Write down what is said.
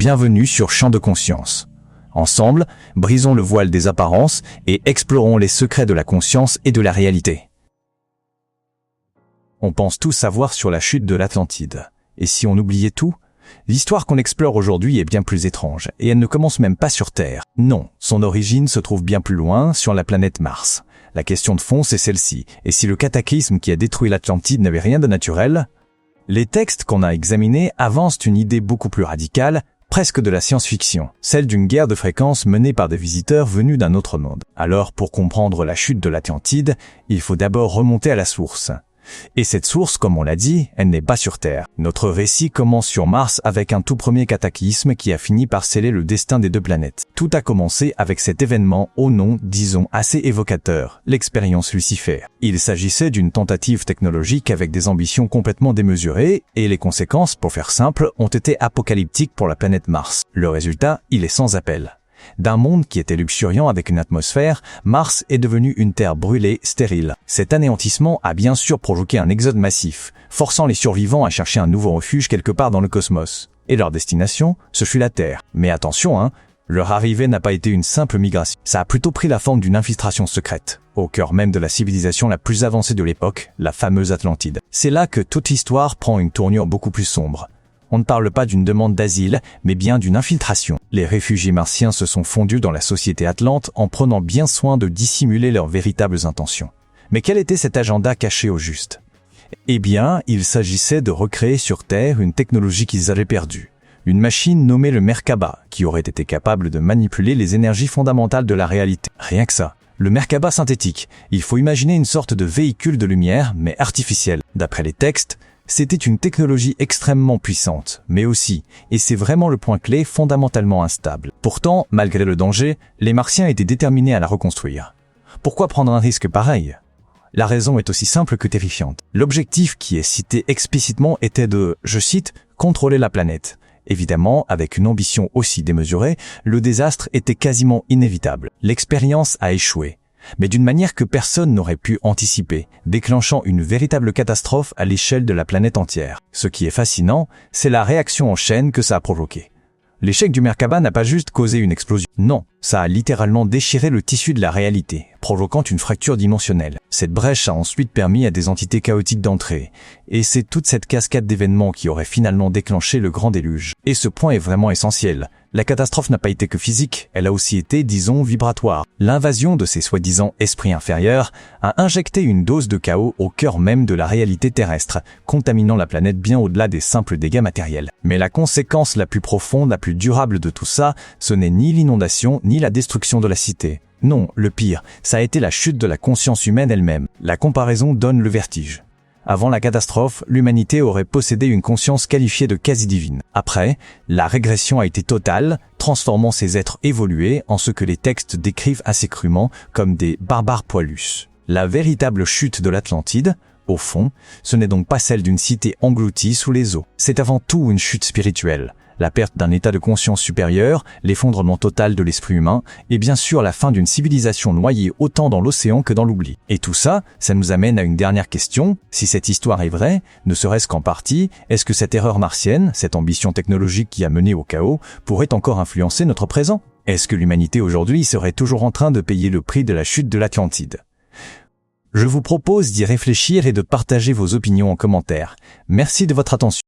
Bienvenue sur Champ de Conscience. Ensemble, brisons le voile des apparences et explorons les secrets de la conscience et de la réalité. On pense tous savoir sur la chute de l'Atlantide. Et si on oubliait tout? L'histoire qu'on explore aujourd'hui est bien plus étrange, et elle ne commence même pas sur Terre. Non, son origine se trouve bien plus loin, sur la planète Mars. La question de fond, c'est celle-ci. Et si le cataclysme qui a détruit l'Atlantide n'avait rien de naturel? Les textes qu'on a examinés avancent une idée beaucoup plus radicale, presque de la science-fiction, celle d'une guerre de fréquences menée par des visiteurs venus d'un autre monde. Alors, pour comprendre la chute de l'Atlantide, il faut d'abord remonter à la source. Et cette source, comme on l'a dit, elle n'est pas sur Terre. Notre récit commence sur Mars avec un tout premier cataclysme qui a fini par sceller le destin des deux planètes. Tout a commencé avec cet événement au nom, disons, assez évocateur, l'expérience Lucifer. Il s'agissait d'une tentative technologique avec des ambitions complètement démesurées, et les conséquences, pour faire simple, ont été apocalyptiques pour la planète Mars. Le résultat, il est sans appel. D'un monde qui était luxuriant avec une atmosphère, Mars est devenu une terre brûlée, stérile. Cet anéantissement a bien sûr provoqué un exode massif, forçant les survivants à chercher un nouveau refuge quelque part dans le cosmos. Et leur destination, ce fut la Terre. Mais attention, leur arrivée n'a pas été une simple migration. Ça a plutôt pris la forme d'une infiltration secrète, au cœur même de la civilisation la plus avancée de l'époque, la fameuse Atlantide. C'est là que toute l'histoire prend une tournure beaucoup plus sombre. On ne parle pas d'une demande d'asile, mais bien d'une infiltration. Les réfugiés martiens se sont fondus dans la société atlante en prenant bien soin de dissimuler leurs véritables intentions. Mais quel était cet agenda caché au juste? Eh bien, il s'agissait de recréer sur Terre une technologie qu'ils avaient perdue. Une machine nommée le Merkaba, qui aurait été capable de manipuler les énergies fondamentales de la réalité. Rien que ça. Le Merkaba synthétique. Il faut imaginer une sorte de véhicule de lumière, mais artificiel. D'après les textes, c'était une technologie extrêmement puissante, mais aussi, et c'est vraiment le point clé, fondamentalement instable. Pourtant, malgré le danger, les Martiens étaient déterminés à la reconstruire. Pourquoi prendre un risque pareil? La raison est aussi simple que terrifiante. L'objectif qui est cité explicitement était de, je cite, « contrôler la planète ». Évidemment, avec une ambition aussi démesurée, le désastre était quasiment inévitable. L'expérience a échoué. Mais d'une manière que personne n'aurait pu anticiper, déclenchant une véritable catastrophe à l'échelle de la planète entière. Ce qui est fascinant, c'est la réaction en chaîne que ça a provoqué. L'échec du Merkaba n'a pas juste causé une explosion. Non, ça a littéralement déchiré le tissu de la réalité, provoquant une fracture dimensionnelle. Cette brèche a ensuite permis à des entités chaotiques d'entrer. Et c'est toute cette cascade d'événements qui aurait finalement déclenché le grand déluge. Et ce point est vraiment essentiel. La catastrophe n'a pas été que physique, elle a aussi été, disons, vibratoire. L'invasion de ces soi-disant esprits inférieurs a injecté une dose de chaos au cœur même de la réalité terrestre, contaminant la planète bien au-delà des simples dégâts matériels. Mais la conséquence la plus profonde, la plus durable de tout ça, ce n'est ni l'inondation, ni la destruction de la cité. Non, le pire, ça a été la chute de la conscience humaine elle-même. La comparaison donne le vertige. Avant la catastrophe, l'humanité aurait possédé une conscience qualifiée de quasi-divine. Après, la régression a été totale, transformant ces êtres évolués en ce que les textes décrivent assez crûment comme des barbares poilus. La véritable chute de l'Atlantide, au fond, ce n'est donc pas celle d'une cité engloutie sous les eaux. C'est avant tout une chute spirituelle. La perte d'un état de conscience supérieur, l'effondrement total de l'esprit humain, et bien sûr la fin d'une civilisation noyée autant dans l'océan que dans l'oubli. Et tout ça, ça nous amène à une dernière question. Si cette histoire est vraie, ne serait-ce qu'en partie, est-ce que cette erreur martienne, cette ambition technologique qui a mené au chaos, pourrait encore influencer notre présent? Est-ce que l'humanité aujourd'hui serait toujours en train de payer le prix de la chute de l'Atlantide? Je vous propose d'y réfléchir et de partager vos opinions en commentaire. Merci de votre attention.